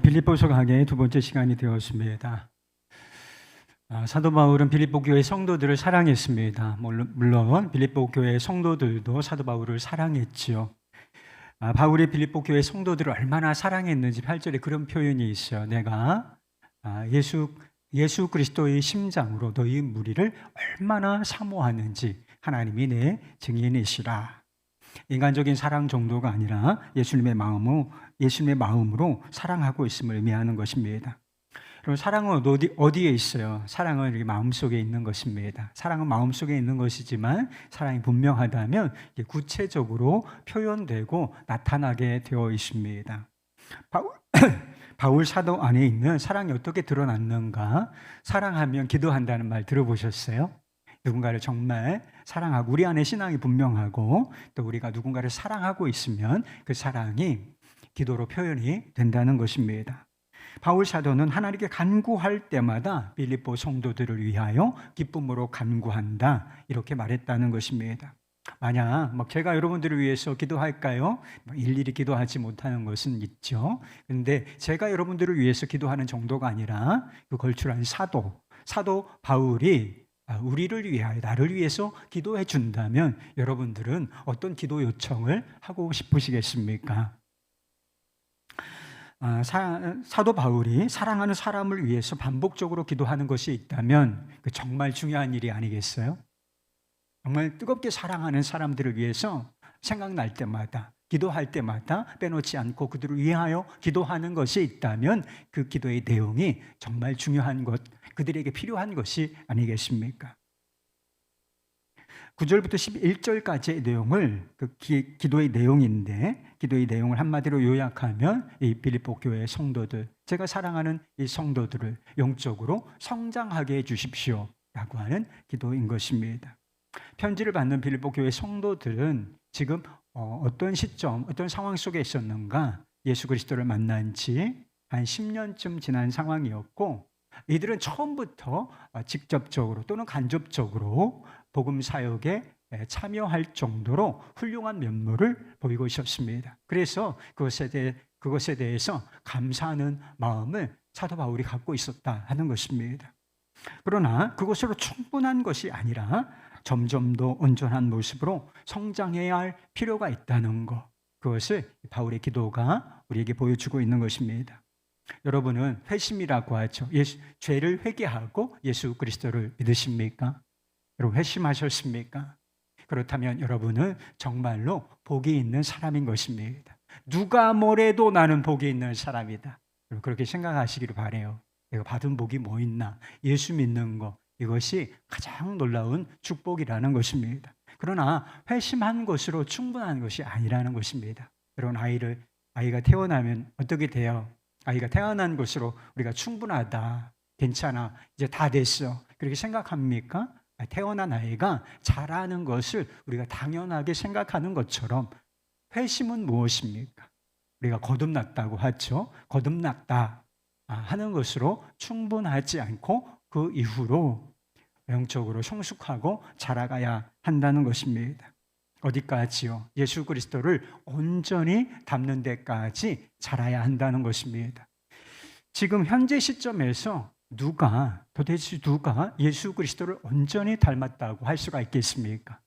빌립보서 강의 두 번째 시간이 되었습니다. 사도 바울은 빌립보 교회 성도들을 사랑했습니다. 물론 빌립보 교회 성도들도 사도 바울을 사랑했지요. 바울이 빌립보 교회 성도들을 얼마나 사랑했는지 8절에 그런 표현이 있어요. 내가 예수 그리스도의 심장으로 너희 무리를 얼마나 사모하는지 하나님이 내 증인이시라. 인간적인 사랑 정도가 아니라 예수님의 마음으로 사랑하고 있음을 의미하는 것입니다. 그럼 사랑은 어디에 있어요? 사랑은 우리 마음속에 있는 것입니다. 사랑은 마음속에 있는 것이지만 사랑이 분명하다면 구체적으로 표현되고 나타나게 되어 있습니다. 바울 사도 안에 있는 사랑이 어떻게 드러났는가? 사랑하면 기도한다는 말 들어보셨어요? 누군가를 정말 사랑하고 우리 안에 신앙이 분명하고 또 우리가 누군가를 사랑하고 있으면 그 사랑이 기도로 표현이 된다는 것입니다. 바울 사도는 하나님께 간구할 때마다 빌립보 성도들을 위하여 기쁨으로 간구한다 이렇게 말했다는 것입니다. 만약 제가 여러분들을 위해서 기도할까요? 일일이 기도하지 못하는 것은 있죠. 그런데 제가 여러분들을 위해서 기도하는 정도가 아니라 그 걸출한 사도 바울이 우리를 위하여 나를 위해서 기도해 준다면 여러분들은 어떤 기도 요청을 하고 싶으시겠습니까? 사도 바울이 사랑하는 사람을 위해서 반복적으로 기도하는 것이 있다면 그 정말 중요한 일이 아니겠어요? 정말 뜨겁게 사랑하는 사람들을 위해서 생각날 때마다 기도할 때마다 빼놓지 않고 그들을 위하여 기도하는 것이 있다면 그 기도의 내용이 정말 중요한 것, 그들에게 필요한 것이 아니겠습니까? 9절부터 11절까지의 내용을 기도의 내용인데 기도의 내용을 한마디로 요약하면 이 빌립보 교회 성도들, 제가 사랑하는 이 성도들을 영적으로 성장하게 해주십시오 라고 하는 기도인 것입니다. 편지를 받는 빌립보 교회 성도들은 지금 어떤 시점, 어떤 상황 속에 있었는가? 예수 그리스도를 만난 지 한 10년쯤 지난 상황이었고 이들은 처음부터 직접적으로 또는 간접적으로 복음 사역에 참여할 정도로 훌륭한 면모를 보이고 있었습니다. 그래서 그것에 대해서 감사하는 마음을 사도 바울이 갖고 있었다 하는 것입니다. 그러나 그것으로 충분한 것이 아니라 점점 더 온전한 모습으로 성장해야 할 필요가 있다는 것, 그것을 바울의 기도가 우리에게 보여주고 있는 것입니다. 여러분은 회심이라고 하죠. 죄를 회개하고 예수 그리스도를 믿으십니까? 여러분 회심하셨습니까? 그렇다면 여러분은 정말로 복이 있는 사람인 것입니다. 누가 뭐래도 나는 복이 있는 사람이다. 그렇게 생각하시기를 바라요. 내가 받은 복이 뭐 있나? 예수 믿는 것, 이것이 가장 놀라운 축복이라는 것입니다. 그러나 회심한 것으로 충분한 것이 아니라는 것입니다. 여러분 아이가 태어나면 어떻게 돼요? 아이가 태어난 것으로 우리가 충분하다, 괜찮아, 이제 다 됐어, 그렇게 생각합니까? 태어난 아이가 자라는 것을 우리가 당연하게 생각하는 것처럼 회심은 무엇입니까? 우리가 거듭났다고 하죠. 거듭났다 하는 것으로 충분하지 않고 그 이후로 영적으로 성숙하고 자라가야 한다는 것입니다. 어디까지요? 예수 그리스도를 온전히 닮는 데까지 자라야 한다는 것입니다. 지금 현재 시점에서 도대체 누가 예수 그리스도를 온전히 닮았다고 할 수가 있겠습니까?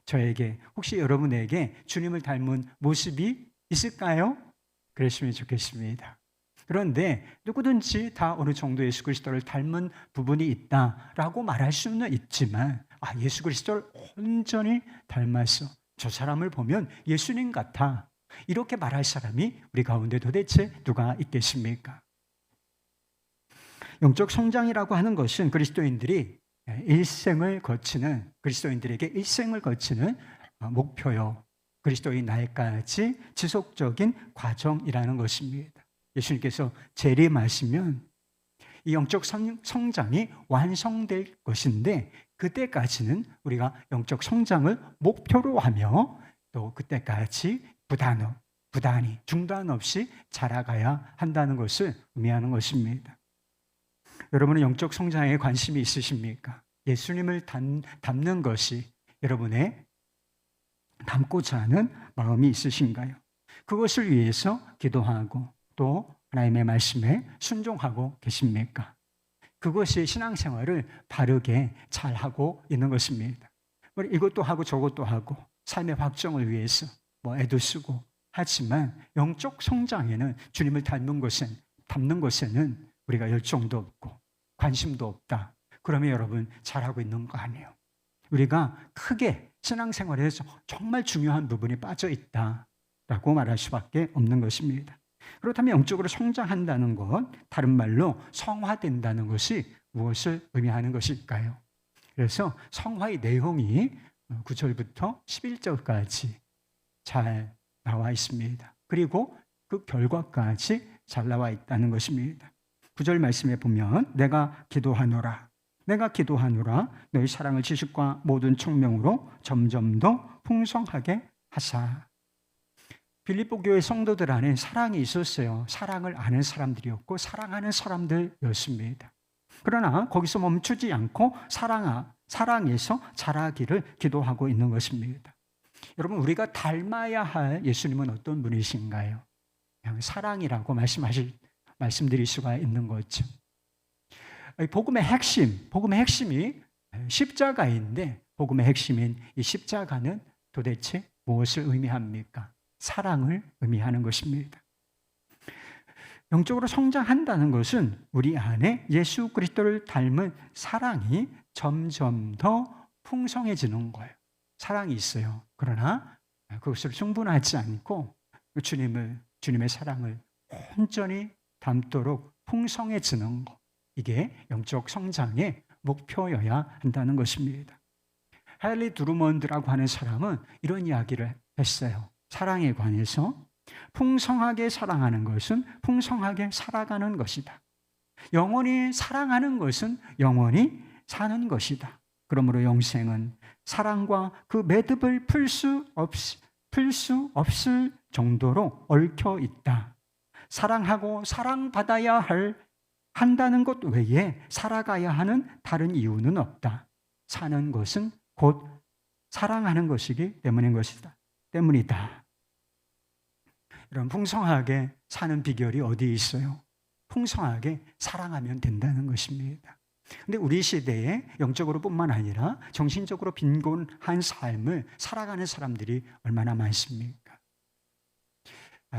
저에게, 혹시 여러분에게 주님을 닮은 모습이 있을까요? 그랬으면 좋겠습니다. 그런데 누구든지 다 어느 정도 예수 그리스도를 닮은 부분이 있다라고 말할 수는 있지만 예수 그리스도를 온전히 닮았어, 저 사람을 보면 예수님 같아, 이렇게 말할 사람이 우리 가운데 도대체 누가 있겠습니까? 영적 성장이라고 하는 것은 그리스도인들에게 일생을 거치는 목표요, 그리스도의 날까지 지속적인 과정이라는 것입니다. 예수님께서 재림하시면 이 영적 성장이 완성될 것인데 그때까지는 우리가 영적 성장을 목표로 하며 또 그때까지 부단히 중단 없이 자라가야 한다는 것을 의미하는 것입니다. 여러분은 영적 성장에 관심이 있으십니까? 예수님을 닮는 것이 여러분의 닮고자 하는 마음이 있으신가요? 그것을 위해서 기도하고 또 하나님의 말씀에 순종하고 계십니까? 그것이 신앙생활을 바르게 잘하고 있는 것입니다. 이것도 하고 저것도 하고 삶의 확정을 위해서 애도 쓰고 하지만 영적 성장에는 주님을 닮는 것에는 우리가 열정도 없고 관심도 없다. 그러면 여러분 잘하고 있는 거 아니에요. 우리가 크게 신앙생활에서 정말 중요한 부분이 빠져 있다라고 말할 수밖에 없는 것입니다. 그렇다면 영적으로 성장한다는 것, 다른 말로 성화된다는 것이 무엇을 의미하는 것일까요? 그래서 성화의 내용이 9절부터 11절까지 잘 나와 있습니다. 그리고 그 결과까지 잘 나와 있다는 것입니다. 9절 말씀에 보면 내가 기도하노라 너희 사랑을 지식과 모든 총명으로 점점 더 풍성하게 하사. 빌립보 교회 성도들 안에 사랑이 있었어요. 사랑을 아는 사람들이었고 사랑하는 사람들이었습니다. 그러나 거기서 멈추지 않고 사랑에서 자라기를 기도하고 있는 것입니다. 여러분, 우리가 닮아야 할 예수님은 어떤 분이신가요? 그냥 사랑이라고 말씀드릴 수가 있는 거죠. 복음의 핵심이 십자가인데 복음의 핵심인 이 십자가는 도대체 무엇을 의미합니까? 사랑을 의미하는 것입니다. 영적으로 성장한다는 것은 우리 안에 예수 그리스도를 닮은 사랑이 점점 더 풍성해지는 거예요. 사랑이 있어요. 그러나 그것을 충분하지 않고 주님의 사랑을 온전히 담도록 풍성해지는 것. 이게 영적 성장의 목표여야 한다는 것입니다. 헨리 드루먼드라고 하는 사람은 이런 이야기를 했어요. 사랑에 관해서 풍성하게 사랑하는 것은 풍성하게 살아가는 것이다. 영원히 사랑하는 것은 영원히 사는 것이다. 그러므로 영생은 사랑과 그 매듭을 풀 수 없을 정도로 얽혀 있다. 사랑하고 사랑받아야 한다는 것 외에 살아가야 하는 다른 이유는 없다. 사는 것은 곧 사랑하는 것이기 때문이다. 여러분, 풍성하게 사는 비결이 어디에 있어요? 풍성하게 사랑하면 된다는 것입니다. 근데 우리 시대에 영적으로 뿐만 아니라 정신적으로 빈곤한 삶을 살아가는 사람들이 얼마나 많습니까?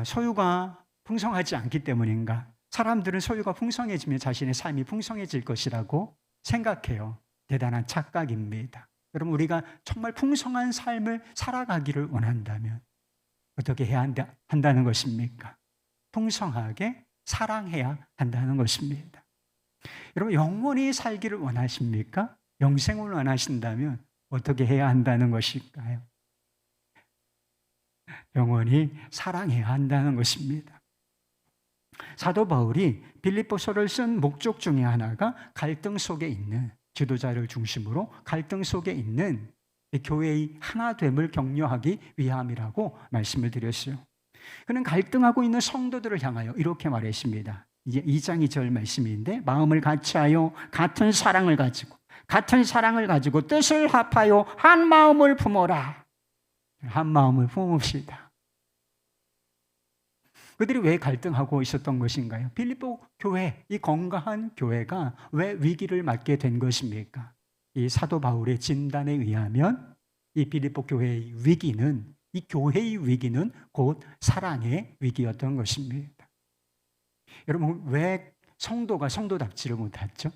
소유가 풍성하지 않기 때문인가? 사람들은 소유가 풍성해지면 자신의 삶이 풍성해질 것이라고 생각해요. 대단한 착각입니다. 여러분, 우리가 정말 풍성한 삶을 살아가기를 원한다면 어떻게 해야 한다는 것입니까? 풍성하게 사랑해야 한다는 것입니다. 여러분, 영원히 살기를 원하십니까? 영생을 원하신다면 어떻게 해야 한다는 것일까요? 영원히 사랑해야 한다는 것입니다. 사도 바울이 빌립보서를 쓴 목적 중에 하나가 갈등 속에 있는, 지도자를 중심으로 갈등 속에 있는 교회의 하나됨을 격려하기 위함이라고 말씀을 드렸어요. 그는 갈등하고 있는 성도들을 향하여 이렇게 말했습니다. 이제 2장 2절 말씀인데, 마음을 같이하여 같은 사랑을 가지고 뜻을 합하여 한 마음을 품어라. 한 마음을 품읍시다. 그들이 왜 갈등하고 있었던 것인가요? 빌립보 교회, 이 건강한 교회가 왜 위기를 맞게 된 것입니까? 이 사도 바울의 진단에 의하면 이 빌립보 교회의 위기는, 이 교회의 위기는 곧 사랑의 위기였던 것입니다. 여러분, 왜 성도가 성도답지를 못했죠?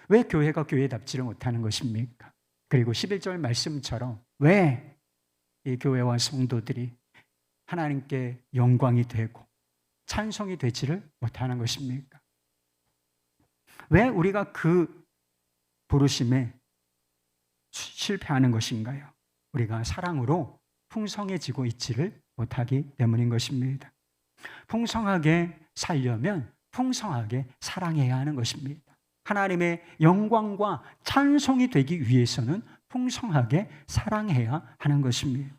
왜 교회가 교회답지를 못하는 것입니까? 그리고 11절 말씀처럼 왜 이 교회와 성도들이 하나님께 영광이 되고 찬송이 되지를 못하는 것입니까? 왜 우리가 그 부르심에 실패하는 것인가요? 우리가 사랑으로 풍성해지고 있지를 못하기 때문인 것입니다. 풍성하게 살려면 풍성하게 사랑해야 하는 것입니다. 하나님의 영광과 찬송이 되기 위해서는 풍성하게 사랑해야 하는 것입니다.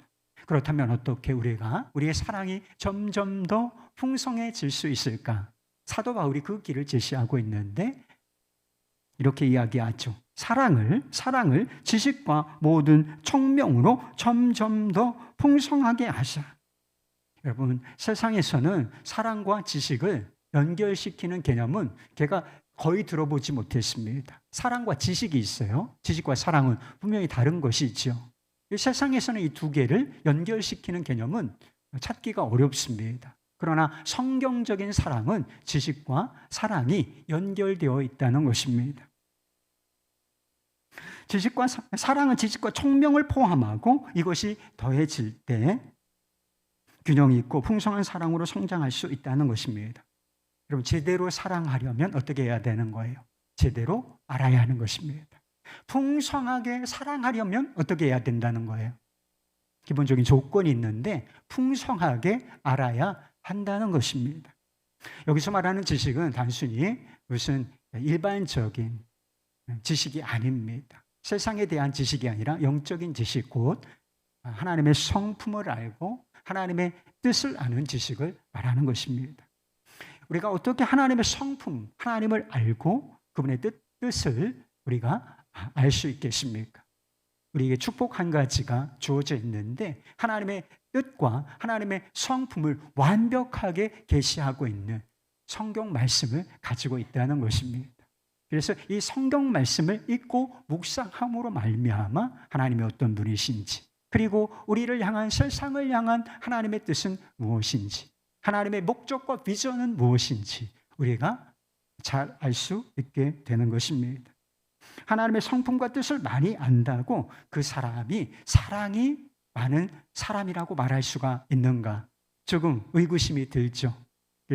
그렇다면 어떻게 우리의 사랑이 점점 더 풍성해질 수 있을까? 사도 바울이 그 길을 제시하고 있는데 이렇게 이야기하죠. 사랑을 지식과 모든 총명으로 점점 더 풍성하게 하자. 여러분, 세상에서는 사랑과 지식을 연결시키는 개념은 제가 거의 들어보지 못했습니다. 사랑과 지식이 있어요. 지식과 사랑은 분명히 다른 것이죠. 세상에서는 이 두 개를 연결시키는 개념은 찾기가 어렵습니다. 그러나 성경적인 사랑은 지식과 사랑이 연결되어 있다는 것입니다. 사랑은 지식과 총명을 포함하고 이것이 더해질 때 균형이 있고 풍성한 사랑으로 성장할 수 있다는 것입니다. 여러분, 제대로 사랑하려면 어떻게 해야 되는 거예요? 제대로 알아야 하는 것입니다. 풍성하게 사랑하려면 어떻게 해야 된다는 거예요? 기본적인 조건이 있는데 풍성하게 알아야 한다는 것입니다. 여기서 말하는 지식은 단순히 무슨 일반적인 지식이 아닙니다. 세상에 대한 지식이 아니라 영적인 지식, 곧 하나님의 성품을 알고 하나님의 뜻을 아는 지식을 말하는 것입니다. 우리가 어떻게 하나님의 성품, 하나님을 알고 그분의 뜻을 우리가 알 수 있겠습니까? 우리에게 축복 한 가지가 주어져 있는데 하나님의 뜻과 하나님의 성품을 완벽하게 계시하고 있는 성경 말씀을 가지고 있다는 것입니다. 그래서 이 성경 말씀을 읽고 묵상함으로 말미암아 하나님이 어떤 분이신지, 그리고 우리를 향한, 세상을 향한 하나님의 뜻은 무엇인지, 하나님의 목적과 비전은 무엇인지 우리가 잘 알 수 있게 되는 것입니다. 하나님의 성품과 뜻을 많이 안다고 그 사람이 사랑이 많은 사람이라고 말할 수가 있는가? 조금 의구심이 들죠.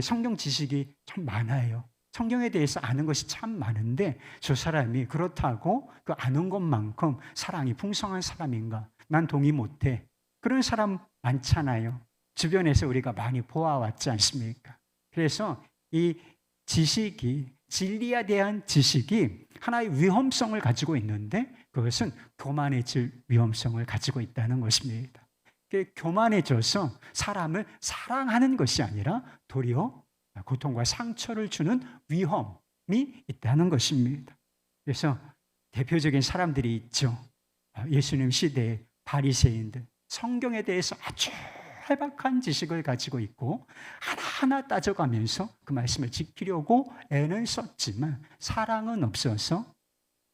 성경 지식이 참 많아요. 성경에 대해서 아는 것이 참 많은데 저 사람이 그렇다고 그 아는 것만큼 사랑이 풍성한 사람인가? 난 동의 못해. 그런 사람 많잖아요. 주변에서 우리가 많이 보아왔지 않습니까? 그래서 이 지식이, 진리에 대한 지식이 하나의 위험성을 가지고 있는데 그것은 교만해질 위험성을 가지고 있다는 것입니다. 교만해져서 사람을 사랑하는 것이 아니라 도리어 고통과 상처를 주는 위험이 있다는 것입니다. 그래서 대표적인 사람들이 있죠. 예수님 시대의 바리새인들, 성경에 대해서 아주 해박한 지식을 가지고 있고 하나하나 따져가면서 그 말씀을 지키려고 애는 썼지만 사랑은 없어서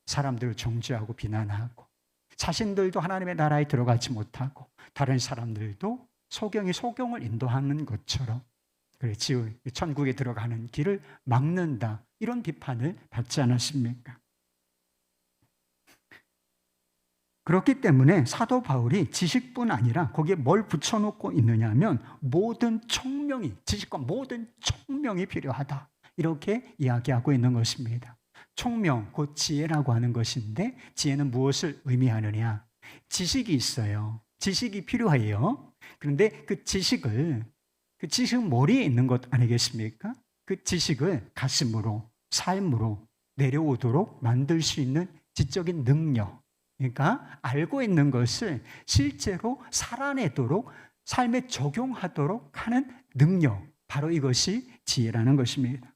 사람들을 정죄하고 비난하고 자신들도 하나님의 나라에 들어가지 못하고 다른 사람들도 소경을 인도하는 것처럼 천국에 들어가는 길을 막는다, 이런 비판을 받지 않았습니까? 그렇기 때문에 사도 바울이 지식뿐 아니라 거기에 뭘 붙여놓고 있느냐 하면 모든 총명이, 지식과 모든 총명이 필요하다, 이렇게 이야기하고 있는 것입니다. 총명, 곧 지혜라고 하는 것인데 지혜는 무엇을 의미하느냐? 지식이 있어요. 지식이 필요해요. 그런데 그 지식은 머리에 있는 것 아니겠습니까? 그 지식을 가슴으로, 삶으로 내려오도록 만들 수 있는 지적인 능력, 그러니까 알고 있는 것을 실제로 살아내도록, 삶에 적용하도록 하는 능력, 바로 이것이 지혜라는 것입니다.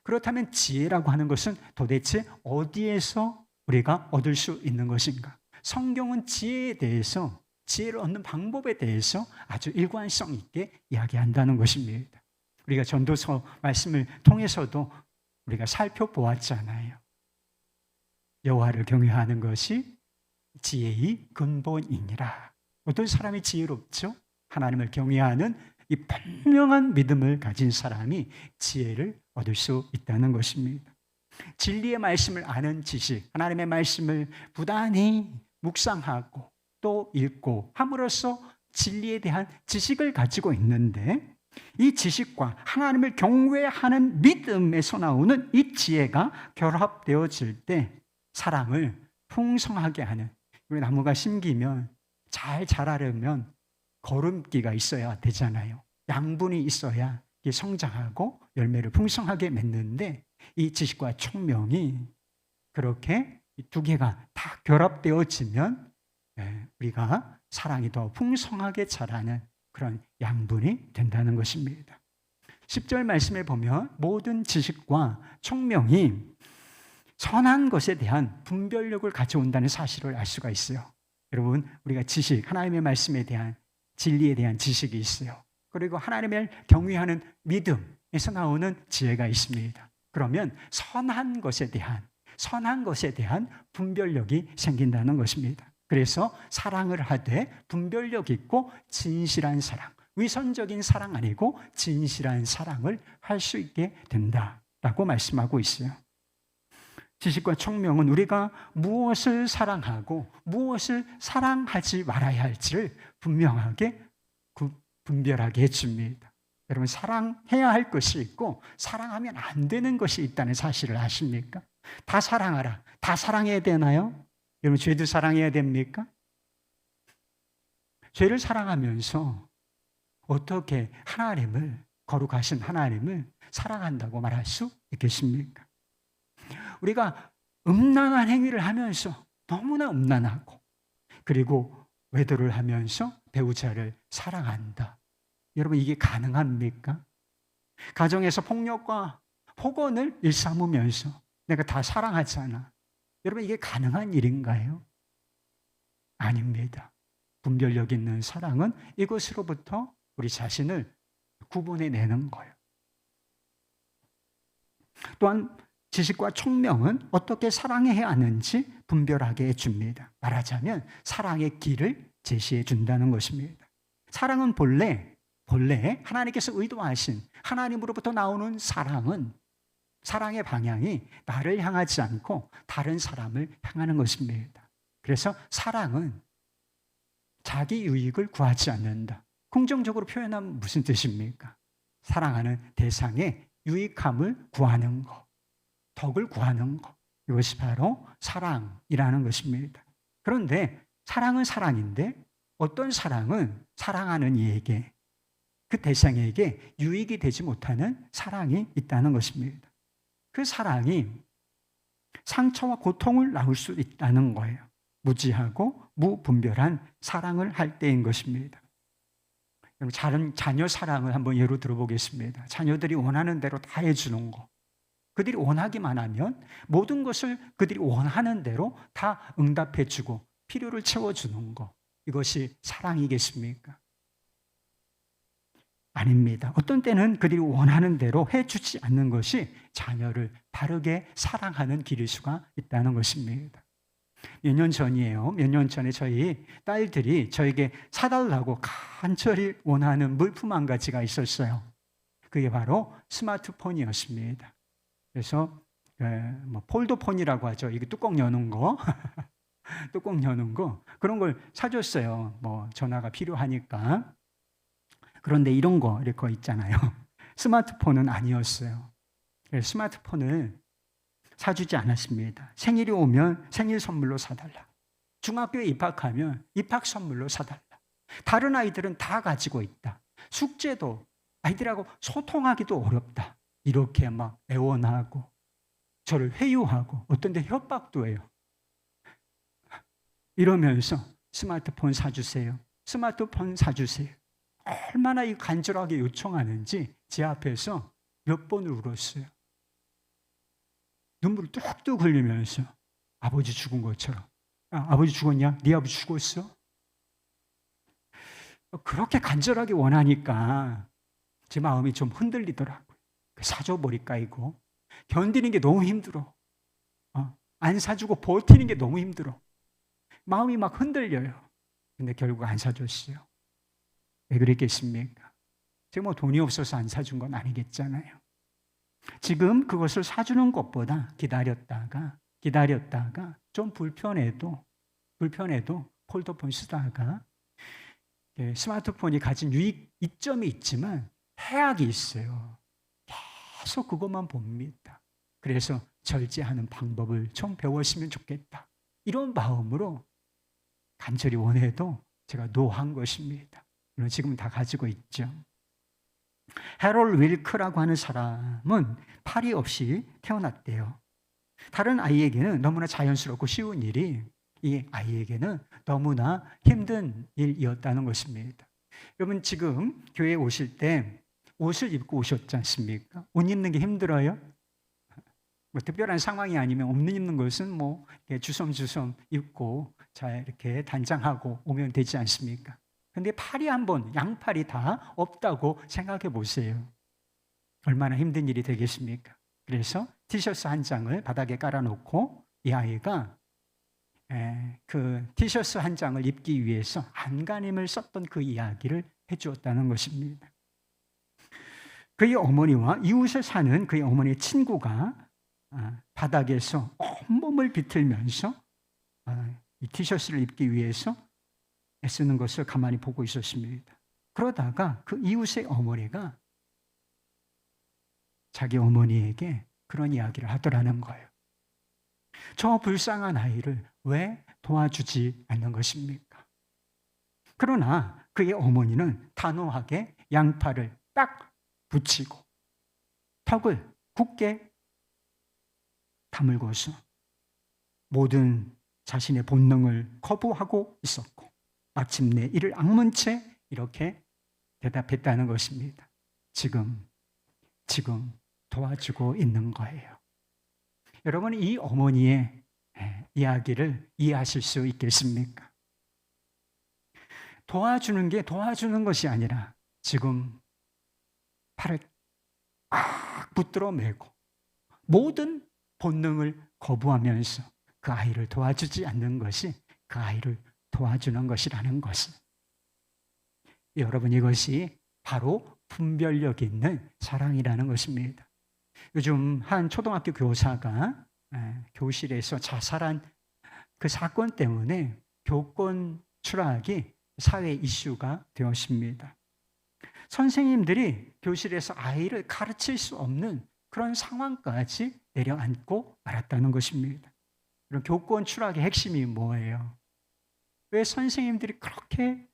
그렇다면 지혜라고 하는 것은 도대체 어디에서 우리가 얻을 수 있는 것인가? 성경은 지혜에 대해서, 지혜를 얻는 방법에 대해서 아주 일관성 있게 이야기한다는 것입니다. 우리가 전도서 말씀을 통해서도 우리가 살펴보았잖아요. 여호와를 경외하는 것이 지혜의 근본이니라. 어떤 사람이 지혜롭죠? 하나님을 경외하는 이 분명한 믿음을 가진 사람이 지혜를 얻을 수 있다는 것입니다. 진리의 말씀을 아는 지식, 하나님의 말씀을 부단히 묵상하고 또 읽고 함으로써 진리에 대한 지식을 가지고 있는데, 이 지식과 하나님을 경외하는 믿음에서 나오는 이 지혜가 결합되어질 때 사람을 풍성하게 하는, 우리 나무가 심기면 잘 자라려면 거름기가 있어야 되잖아요. 양분이 있어야 성장하고 열매를 풍성하게 맺는데, 이 지식과 총명이 그렇게 두 개가 다 결합되어지면 우리가 사랑이 더 풍성하게 자라는 그런 양분이 된다는 것입니다. 10절 말씀에 보면 모든 지식과 총명이 선한 것에 대한 분별력을 가져온다는 사실을 알 수가 있어요. 여러분, 우리가 지식, 하나님의 말씀에 대한, 진리에 대한 지식이 있어요. 그리고 하나님을 경외하는 믿음, 에서 나오는 지혜가 있습니다. 그러면 선한 것에 대한 분별력이 생긴다는 것입니다. 그래서 사랑을 하되 분별력 있고 진실한 사랑, 위선적인 사랑 아니고 진실한 사랑을 할 수 있게 된다라고 말씀하고 있어요. 지식과 총명은 우리가 무엇을 사랑하고 무엇을 사랑하지 말아야 할지를 분명하게 분별하게 해줍니다. 여러분, 사랑해야 할 것이 있고 사랑하면 안 되는 것이 있다는 사실을 아십니까? 다 사랑하라. 다 사랑해야 되나요? 여러분, 죄도 사랑해야 됩니까? 죄를 사랑하면서 어떻게 거룩하신 하나님을 사랑한다고 말할 수 있겠습니까? 우리가 음란한 행위를 하면서 너무나 음란하고, 그리고 외도를 하면서 배우자를 사랑한다. 여러분, 이게 가능합니까? 가정에서 폭력과 폭언을 일삼으면서 내가 다 사랑하잖아. 여러분, 이게 가능한 일인가요? 아닙니다. 분별력 있는 사랑은 이것으로부터 우리 자신을 구분해내는 거예요. 또한 지식과 총명은 어떻게 사랑해야 하는지 분별하게 해줍니다. 말하자면 사랑의 길을 제시해 준다는 것입니다. 사랑은 본래 하나님께서 의도하신 하나님으로부터 나오는 사랑의 방향이 나를 향하지 않고 다른 사람을 향하는 것입니다. 그래서 사랑은 자기 유익을 구하지 않는다. 긍정적으로 표현하면 무슨 뜻입니까? 사랑하는 대상의 유익함을 구하는 것, 덕을 구하는 것, 이것이 바로 사랑이라는 것입니다. 그런데 사랑은 사랑인데 어떤 사랑은 사랑하는 이에게, 그 대상에게 유익이 되지 못하는 사랑이 있다는 것입니다. 그 사랑이 상처와 고통을 낳을 수 있다는 거예요. 무지하고 무분별한 사랑을 할 때인 것입니다. 자녀 사랑을 한번 예로 들어보겠습니다. 자녀들이 원하는 대로 다 해주는 거, 그들이 원하기만 하면 모든 것을 그들이 원하는 대로 다 응답해주고 필요를 채워주는 거, 이것이 사랑이겠습니까? 아닙니다. 어떤 때는 그들이 원하는 대로 해주지 않는 것이 자녀를 바르게 사랑하는 길일 수가 있다는 것입니다. 몇 년 전이에요. 몇 년 전에 저희 딸들이 저에게 사달라고 간절히 원하는 물품 한 가지가 있었어요. 그게 바로 스마트폰이었습니다. 그래서 폴더폰이라고 하죠. 이게 뚜껑 여는 거, 뚜껑 여는 거, 그런 걸 사줬어요. 전화가 필요하니까. 그런데 이런 거 이렇게 있잖아요. 스마트폰은 아니었어요. 스마트폰을 사주지 않았습니다. 생일이 오면 생일 선물로 사달라. 중학교에 입학하면 입학 선물로 사달라. 다른 아이들은 다 가지고 있다. 숙제도 아이들하고 소통하기도 어렵다. 이렇게 막 애원하고 저를 회유하고 어떤 데 협박도 해요. 이러면서 스마트폰 사주세요. 스마트폰 사주세요. 얼마나 이 간절하게 요청하는지 제 앞에서 몇 번을 울었어요. 눈물을 뚝뚝 흘리면서 아버지 죽은 것처럼. 아버지 죽었냐? 네 아버지 죽었어? 그렇게 간절하게 원하니까 제 마음이 좀 흔들리더라고요. 사줘버릴까 이거? 견디는 게 너무 힘들어. 안 사주고 버티는 게 너무 힘들어. 마음이 막 흔들려요. 근데 결국 안 사줬어요. 왜 그랬겠습니까? 제가 돈이 없어서 안 사준 건 아니겠잖아요. 지금 그것을 사주는 것보다 기다렸다가 좀 불편해도 폴더폰 쓰다가 스마트폰이 가진 이점이 있지만 해악이 있어요. 계속 그것만 봅니다. 그래서 절제하는 방법을 좀 배웠으면 좋겠다. 이런 마음으로 간절히 원해도 제가 노한 것입니다. 물론 지금 다 가지고 있죠. 해롤 윌크라고 하는 사람은 팔이 없이 태어났대요. 다른 아이에게는 너무나 자연스럽고 쉬운 일이 이 아이에게는 너무나 힘든 일이었다는 것입니다. 여러분, 지금 교회에 오실 때 옷을 입고 오셨지 않습니까? 옷 입는 게 힘들어요? 특별한 상황이 아니면 옷 입는 것은 주섬주섬 입고 잘 이렇게 단장하고 오면 되지 않습니까? 근데 팔이 양팔이 다 없다고 생각해 보세요. 얼마나 힘든 일이 되겠습니까? 그래서 티셔츠 한 장을 바닥에 깔아놓고 이 아이가 그 티셔츠 한 장을 입기 위해서 안간힘을 썼던 그 이야기를 해주었다는 것입니다. 그의 어머니와 이웃에 사는 그의 어머니의 친구가 바닥에서 온몸을 비틀면서 이 티셔츠를 입기 위해서 애쓰는 것을 가만히 보고 있었습니다. 그러다가 그 이웃의 어머니가 자기 어머니에게 그런 이야기를 하더라는 거예요. 저 불쌍한 아이를 왜 도와주지 않는 것입니까? 그러나 그의 어머니는 단호하게 양팔을 딱 붙이고 턱을 굳게 다물고서 모든 자신의 본능을 거부하고 있었고 마침내 이를 악문 채 이렇게 대답했다는 것입니다. 지금 도와주고 있는 거예요. 여러분, 이 어머니의 이야기를 이해하실 수 있겠습니까? 도와주는 것이 아니라 지금 팔을 꽉 붙들어 매고 모든 본능을 거부하면서 그 아이를 도와주지 않는 것이 그 아이를 도와주는 것이라는 것을. 여러분, 이것이 바로 분별력 있는 사랑이라는 것입니다. 요즘 한 초등학교 교사가 교실에서 자살한 그 사건 때문에 교권 추락이 사회 이슈가 되었습니다. 선생님들이 교실에서 아이를 가르칠 수 없는 그런 상황까지 내려앉고 말았다는 것입니다. 그럼 교권 추락의 핵심이 뭐예요? 왜 선생님들이 그렇게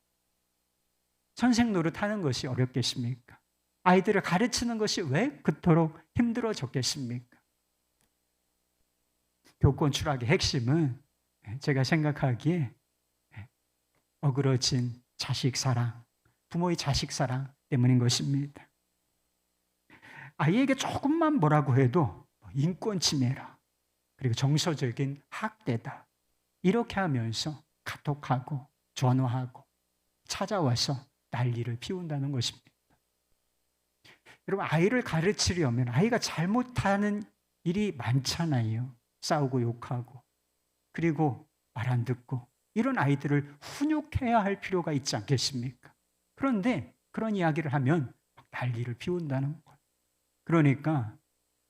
선생 노릇하는 것이 어렵겠습니까? 아이들을 가르치는 것이 왜 그토록 힘들어졌겠습니까? 교권 추락의 핵심은 제가 생각하기에 어그러진 자식 사랑, 부모의 자식 사랑 때문인 것입니다. 아이에게 조금만 뭐라고 해도 인권 침해라, 그리고 정서적인 학대다, 이렇게 하면서 카톡하고 전화하고 찾아와서 난리를 피운다는 것입니다. 여러분, 아이를 가르치려면 아이가 잘못하는 일이 많잖아요. 싸우고 욕하고 그리고 말 안 듣고 이런 아이들을 훈육해야 할 필요가 있지 않겠습니까? 그런데 그런 이야기를 하면 난리를 피운다는 거예요. 그러니까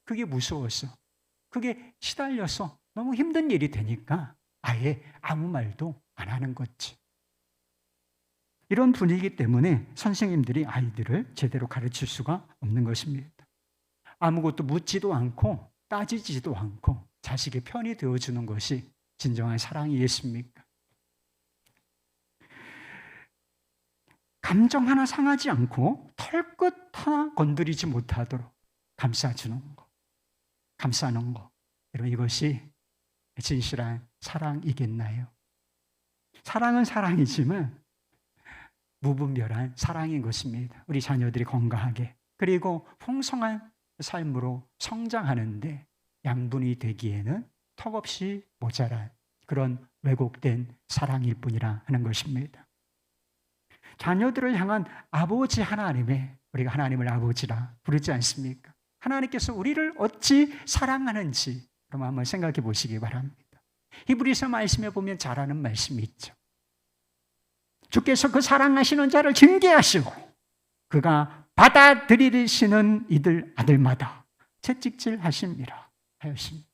그게 무서워서, 그게 시달려서 너무 힘든 일이 되니까 아예 아무 말도 안 하는 거지. 이런 분위기 때문에 선생님들이 아이들을 제대로 가르칠 수가 없는 것입니다. 아무것도 묻지도 않고 따지지도 않고 자식의 편이 되어주는 것이 진정한 사랑이겠습니까? 감정 하나 상하지 않고 털끝 하나 건드리지 못하도록 감싸주는 것, 감싸는 것, 여러분, 이것이 진실한 사랑이겠나요? 사랑은 사랑이지만 무분별한 사랑인 것입니다. 우리 자녀들이 건강하게 그리고 풍성한 삶으로 성장하는데 양분이 되기에는 턱없이 모자란 그런 왜곡된 사랑일 뿐이라 하는 것입니다. 자녀들을 향한 아버지 하나님의, 우리가 하나님을 아버지라 부르지 않습니까? 하나님께서 우리를 어찌 사랑하는지 그럼 한번 생각해 보시기 바랍니다. 히브리서 말씀에 보면 잘하는 말씀이 있죠. 주께서 그 사랑하시는 자를 징계하시고 그가 받아들이시는 이들 아들마다 채찍질 하심이라 하였습니다.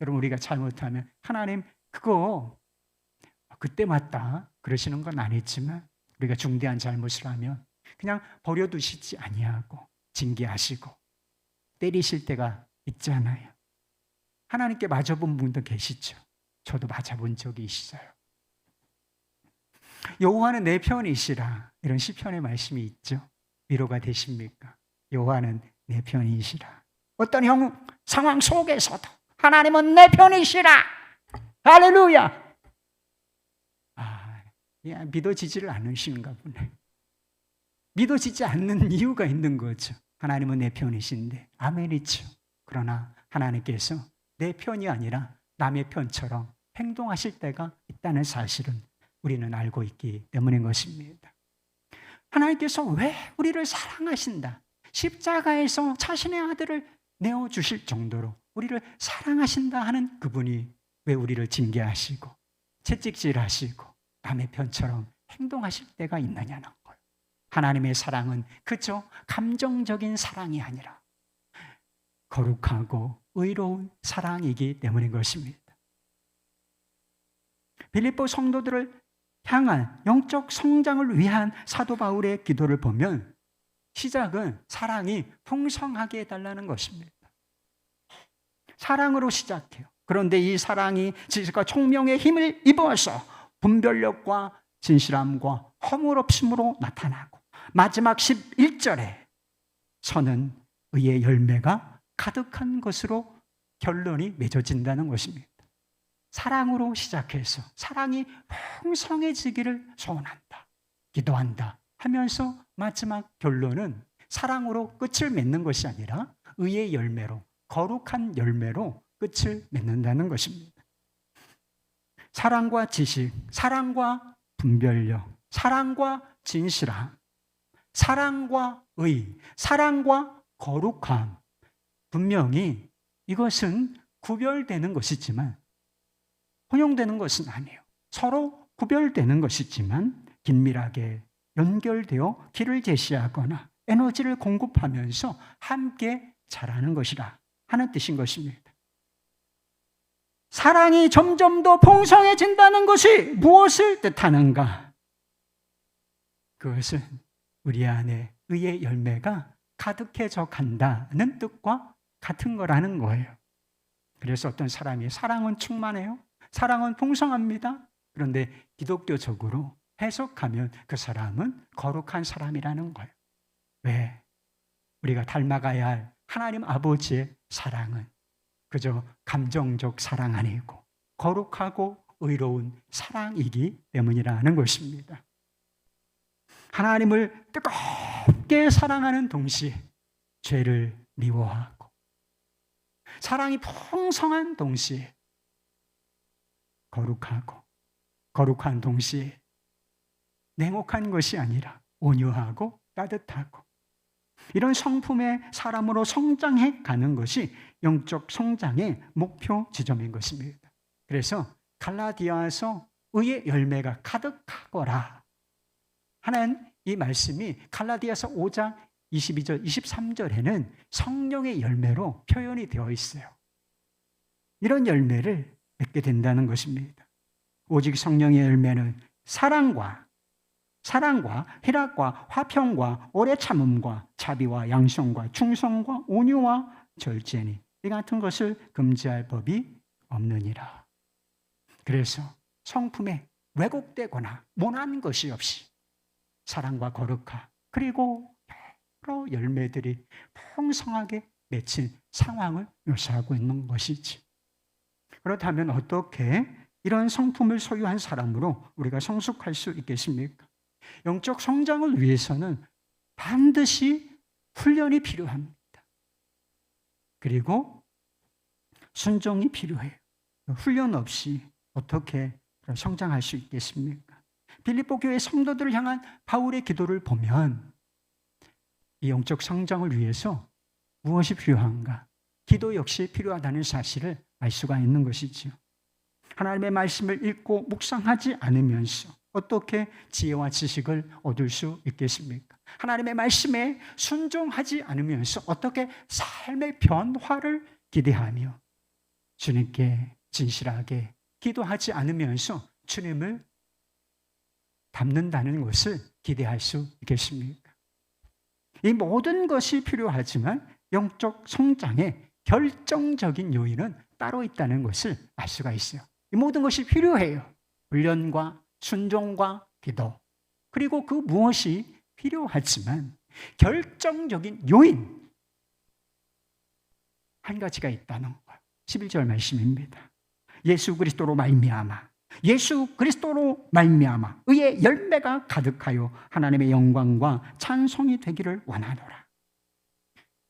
여러분, 우리가 잘못하면 하나님 그거 그때 맞다 그러시는 건 아니지만 우리가 중대한 잘못을 하면 그냥 버려두시지 아니하고 징계하시고 때리실 때가 있잖아요. 하나님께 맞아본 분도 계시죠. 저도 맞아본 적이 있어요. 여호와는 내 편이시라, 이런 시편의 말씀이 있죠. 위로가 되십니까? 여호와는 내 편이시라. 어떤 상황 속에서도 하나님은 내 편이시라. 할렐루야. 믿어지지를 않으시는가 보네. 믿어지지 않는 이유가 있는 거죠. 하나님은 내 편이신데 아멘이죠. 그러나 하나님께서 내 편이 아니라 남의 편처럼 행동하실 때가 있다는 사실은 우리는 알고 있기 때문인 것입니다. 하나님께서 왜 우리를 사랑하신다, 십자가에서 자신의 아들을 내어주실 정도로 우리를 사랑하신다 하는 그분이 왜 우리를 징계하시고 채찍질하시고 남의 편처럼 행동하실 때가 있느냐는 거예요. 하나님의 사랑은 그저 감정적인 사랑이 아니라 거룩하고 의로운 사랑이기 때문인 것입니다. 빌립보 성도들을 향한 영적 성장을 위한 사도 바울의 기도를 보면 시작은 사랑이 풍성하게 해달라는 것입니다. 사랑으로 시작해요. 그런데 이 사랑이 지식과 총명의 힘을 입어서 분별력과 진실함과 허물없음으로 나타나고 마지막 11절에 서는 의의 열매가 가득한 것으로 결론이 맺어진다는 것입니다. 사랑으로 시작해서 사랑이 풍성해지기를 소원한다, 기도한다 하면서 마지막 결론은 사랑으로 끝을 맺는 것이 아니라 의의 열매로, 거룩한 열매로 끝을 맺는다는 것입니다. 사랑과 지식, 사랑과 분별력, 사랑과 진실함, 사랑과 의, 사랑과 거룩함, 분명히 이것은 구별되는 것이지만 혼용되는 것은 아니에요. 서로 구별되는 것이지만 긴밀하게 연결되어 길을 제시하거나 에너지를 공급하면서 함께 자라는 것이라 하는 뜻인 것입니다. 사랑이 점점 더 풍성해진다는 것이 무엇을 뜻하는가? 그것은 우리 안에 의의 열매가 가득해져 간다는 뜻과 같은 거라는 거예요. 그래서 어떤 사람이 사랑은 충만해요. 사랑은 풍성합니다. 그런데 기독교적으로 해석하면 그 사람은 거룩한 사람이라는 거예요. 왜? 우리가 닮아가야 할 하나님 아버지의 사랑은 그저 감정적 사랑 아니고 거룩하고 의로운 사랑이기 때문이라는 것입니다. 하나님을 뜨겁게 사랑하는 동시에 죄를 미워하고 사랑이 풍성한 동시에 거룩하고 거룩한 동시에 냉혹한 것이 아니라 온유하고 따뜻하고 이런 성품의 사람으로 성장해 가는 것이 영적 성장의 목표 지점인 것입니다. 그래서 갈라디아서 의의 열매가 가득하거라 하는 이 말씀이 갈라디아서 5장 22절, 23절에는 성령의 열매로 표현이 되어 있어요. 이런 열매를 맺게 된다는 것입니다. 오직 성령의 열매는 사랑과 희락과 화평과 오래 참음과 자비와 양성과 충성과 온유와 절제니 이 같은 것을 금지할 법이 없느니라. 그래서 성품에 왜곡되거나 모난 것이 없이 사랑과 거룩함 그리고 여러 열매들이 풍성하게 맺힌 상황을 묘사하고 있는 것이지. 그렇다면 어떻게 이런 성품을 소유한 사람으로 우리가 성숙할 수 있겠습니까? 영적 성장을 위해서는 반드시 훈련이 필요합니다. 그리고 순종이 필요해요. 훈련 없이 어떻게 성장할 수 있겠습니까? 빌립보 교회 성도들을 향한 바울의 기도를 보면 이 영적 성장을 위해서 무엇이 필요한가? 기도 역시 필요하다는 사실을 알 수가 있는 것이지요. 하나님의 말씀을 읽고 묵상하지 않으면서 어떻게 지혜와 지식을 얻을 수 있겠습니까? 하나님의 말씀에 순종하지 않으면서 어떻게 삶의 변화를 기대하며 주님께 진실하게 기도하지 않으면서 주님을 닮는다는 것을 기대할 수 있겠습니까? 이 모든 것이 필요하지만 영적 성장의 결정적인 요인은 따로 있다는 것을 알 수가 있어요. 이 모든 것이 필요해요. 훈련과 순종과 기도 그리고 그 무엇이 필요하지만 결정적인 요인 한 가지가 있다는 거예요. 11절 말씀입니다. 예수 그리스도로 말미암아 의의 열매가 가득하여 하나님의 영광과 찬송이 되기를 원하노라.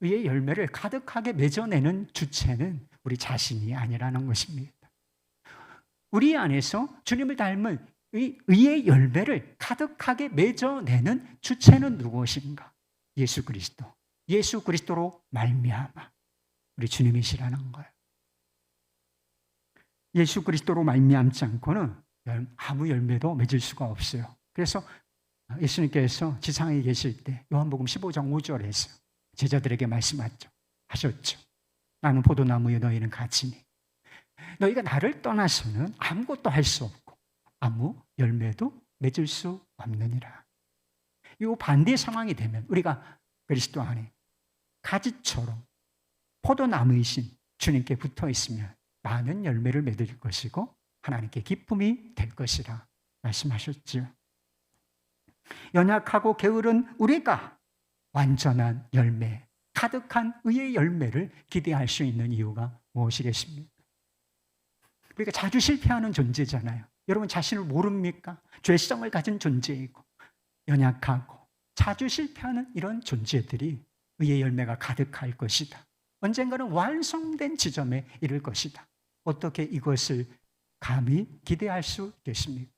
의의 열매를 가득하게 맺어내는 주체는 우리 자신이 아니라는 것입니다. 우리 안에서 주님을 닮은 의의 열매를 가득하게 맺어내는 주체는 누구신가? 예수 그리스도. 예수 그리스도로 말미암아. 우리 주님이시라는 거예요. 예수 그리스도로 말미암지 않고는 아무 열매도 맺을 수가 없어요. 그래서 예수님께서 지상에 계실 때 요한복음 15장 5절에서 제자들에게 말씀하셨죠. 나는 포도나무에 너희는 가지니 너희가 나를 떠나서는 아무것도 할 수 없고 아무 열매도 맺을 수 없느니라. 이 반대 상황이 되면 우리가 그리스도 안에 가지처럼 포도나무이신 주님께 붙어 있으면 많은 열매를 맺을 것이고 하나님께 기쁨이 될 것이라 말씀하셨지요. 연약하고 게으른 우리가 완전한 열매, 가득한 의의 열매를 기대할 수 있는 이유가 무엇이겠습니까? 우리가 자주 실패하는 존재잖아요. 여러분 자신을 모릅니까? 죄성을 가진 존재이고 연약하고 자주 실패하는 이런 존재들이 의의 열매가 가득할 것이다. 언젠가는 완성된 지점에 이를 것이다. 어떻게 이것을 감히 기대할 수 있겠습니까?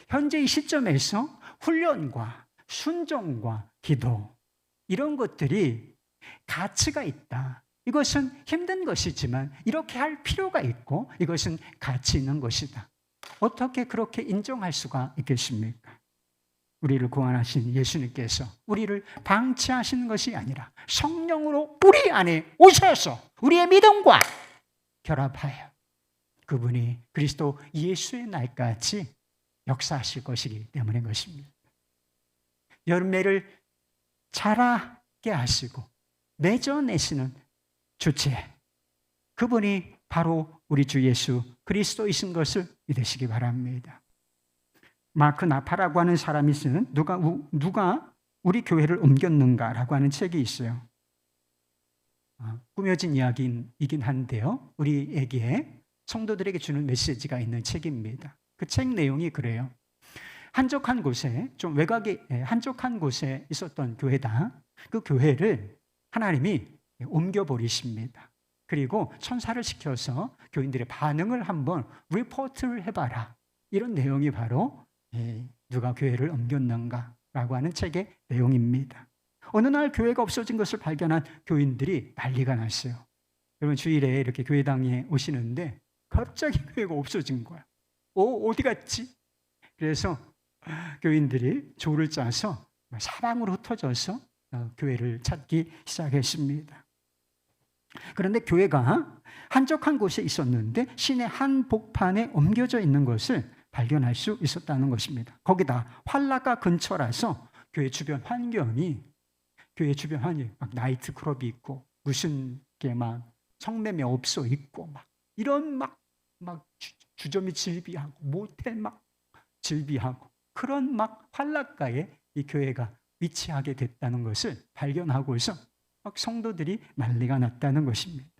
현재 이 시점에서 훈련과 순종과 기도 이런 것들이 가치가 있다. 이것은 힘든 것이지만 이렇게 할 필요가 있고 이것은 가치 있는 것이다. 어떻게 그렇게 인정할 수가 있겠습니까? 우리를 구원하신 예수님께서 우리를 방치하시는 것이 아니라 성령으로 우리 안에 오셔서 우리의 믿음과 결합하여 그분이 그리스도 예수의 날까지 역사하실 것이기 때문인 것입니다. 열매를 자라게 하시고 맺어내시는 주체, 그분이 바로 우리 주 예수 그리스도이신 것을 믿으시기 바랍니다. 마크 나파라고 하는 사람이 쓰는 누가 우리 교회를 옮겼는가라고 하는 책이 있어요. 꾸며진 이야기이긴 한데요. 우리에게 성도들에게 주는 메시지가 있는 책입니다. 그 책 내용이 그래요. 한적한 곳에 좀 외곽에 한적한 곳에 있었던 교회다. 그 교회를 하나님이 옮겨버리십니다. 그리고 천사를 시켜서 교인들의 반응을 한번 리포트를 해봐라. 이런 내용이 바로 누가 교회를 옮겼는가라고 하는 책의 내용입니다. 어느 날 교회가 없어진 것을 발견한 교인들이 난리가 났어요. 여러분 주일에 이렇게 교회당에 오시는데 갑자기 교회가 없어진 거야. 어디 갔지? 그래서 교인들이 조를 짜서 사방으로 흩어져서 교회를 찾기 시작했습니다. 그런데 교회가 한적한 곳에 있었는데 시내 한 복판에 옮겨져 있는 것을 발견할 수 있었다는 것입니다. 거기다 환락가 근처라서 교회 주변 환경이 막 나이트 클럽이 있고 무슨 게 막 성매매 업소 있고 막 이런 막 주점이 질비하고 모텔 막 질비하고 그런 막 환락가에 이 교회가 위치하게 됐다는 것을 발견하고서 막 성도들이 난리가 났다는 것입니다.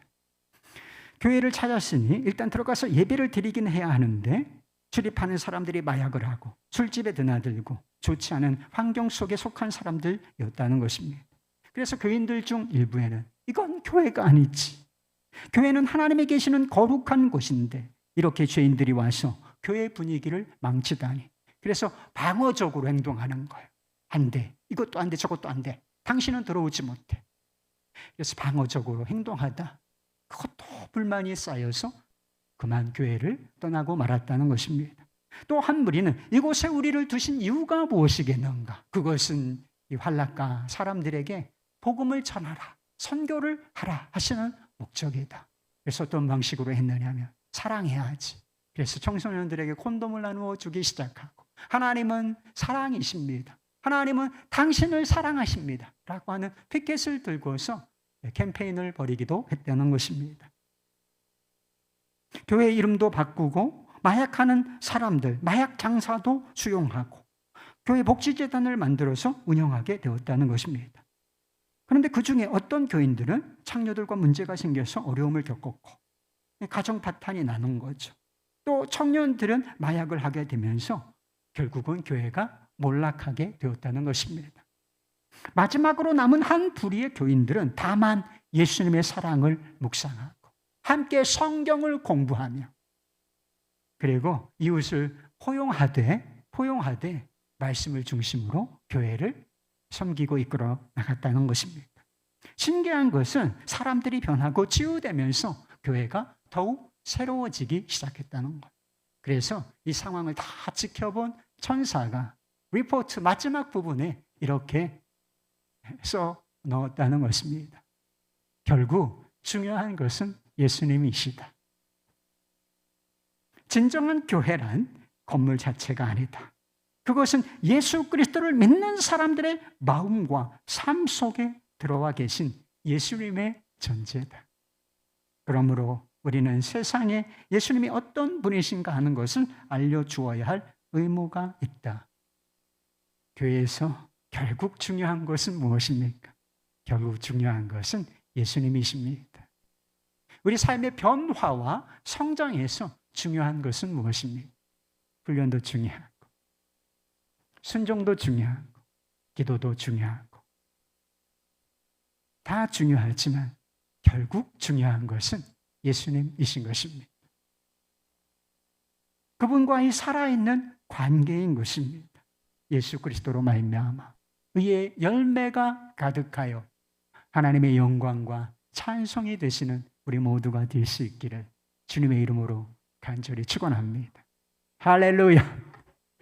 교회를 찾았으니 일단 들어가서 예배를 드리긴 해야 하는데 출입하는 사람들이 마약을 하고 술집에 드나들고 좋지 않은 환경 속에 속한 사람들이었다는 것입니다. 그래서 교인들 중 일부에는 이건 교회가 아니지. 교회는 하나님이 계시는 거룩한 곳인데 이렇게 죄인들이 와서 교회 분위기를 망치다니. 그래서 방어적으로 행동하는 거예요. 안 돼. 이것도 안 돼. 저것도 안 돼. 당신은 들어오지 못해. 그래서 방어적으로 행동하다 그것도 불만이 쌓여서 그만 교회를 떠나고 말았다는 것입니다. 또 한 무리는 이곳에 우리를 두신 이유가 무엇이겠는가? 그것은 이 환락가 사람들에게 복음을 전하라, 선교를 하라 하시는 목적이다. 그래서 어떤 방식으로 했느냐면 사랑해야지. 그래서 청소년들에게 콘돔을 나누어 주기 시작하고 하나님은 사랑이십니다. 하나님은 당신을 사랑하십니다. 라고 하는 피켓을 들고서 캠페인을 벌이기도 했다는 것입니다. 교회 이름도 바꾸고 마약하는 사람들, 마약 장사도 수용하고 교회 복지재단을 만들어서 운영하게 되었다는 것입니다. 그런데 그 중에 어떤 교인들은 창녀들과 문제가 생겨서 어려움을 겪었고 가정 파탄이 나는 거죠. 또 청년들은 마약을 하게 되면서 결국은 교회가 몰락하게 되었다는 것입니다. 마지막으로 남은 한 부리의 교인들은 다만 예수님의 사랑을 묵상하고 함께 성경을 공부하며 그리고 이웃을 포용하되 말씀을 중심으로 교회를 섬기고 이끌어 나갔다는 것입니다. 신기한 것은 사람들이 변하고 치유되면서 교회가 더욱 새로워지기 시작했다는 것. 그래서 이 상황을 다 지켜본 천사가 리포트 마지막 부분에 이렇게 써 넣었다는 것입니다. 결국 중요한 것은 예수님이시다. 진정한 교회란 건물 자체가 아니다. 그것은 예수 그리스도를 믿는 사람들의 마음과 삶 속에 들어와 계신 예수님의 존재다. 그러므로 우리는 세상에 예수님이 어떤 분이신가 하는 것을 알려주어야 할 의무가 있다. 교회에서 결국 중요한 것은 무엇입니까? 결국 중요한 것은 예수님이십니다. 우리 삶의 변화와 성장에서 중요한 것은 무엇입니까? 훈련도 중요하고, 순종도 중요하고, 기도도 중요하고, 다 중요하지만 결국 중요한 것은 예수님이신 것입니다. 그분과의 살아있는 관계인 것입니다. 예수 그리스도로 말미암아 의의 열매가 가득하여 하나님의 영광과 찬송이 되시는 우리 모두가 될 수 있기를 주님의 이름으로 간절히 축원합니다. 할렐루야.